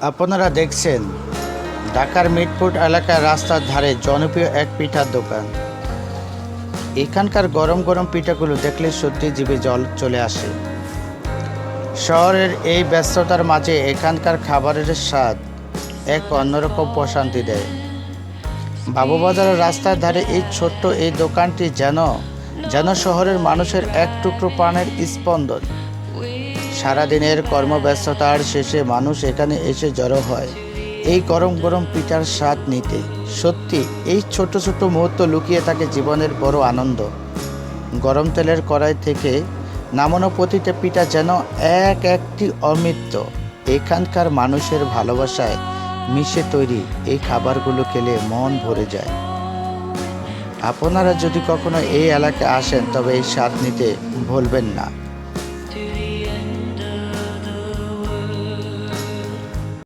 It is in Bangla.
আপনারা দেখছেন ঢাকার মিটফুট এলাকার রাস্তার ধারে জনপ্রিয় এক পিঠার দোকান। এখানকার গরম গরম পিঠাগুলো দেখলে সত্যি জিভে জল চলে আসে। শহরের এই ব্যস্ততার মাঝে এখানকার খাবারের স্বাদ এক অন্যরকম প্রশান্তি দেয়। বাবুবাজারের রাস্তার ধারে এই ছোট্ট এই দোকানটি যেন শহরের মানুষের এক টুকরো প্রাণের স্পন্দন। সারাদিনের কর্মব্যস্ততার শেষে মানুষ এখানে এসে জড়ো হয় এই গরম গরম পিঠার স্বাদ নিতে। সত্যি এই ছোট ছোট মুহূর্ত লুকিয়ে থাকে জীবনের বড় আনন্দ। গরম তেলের কড়াই থেকে নামানো প্রতিটা পিঠা যেন একটি অমৃত। এখানকার মানুষের ভালোবাসায় মিশে তৈরি এই খাবারগুলো খেলে মন ভরে যায়। আপনারা যদি কখনো এই এলাকায় আসেন তবে এই স্বাদ নিতে ভুলবেন না।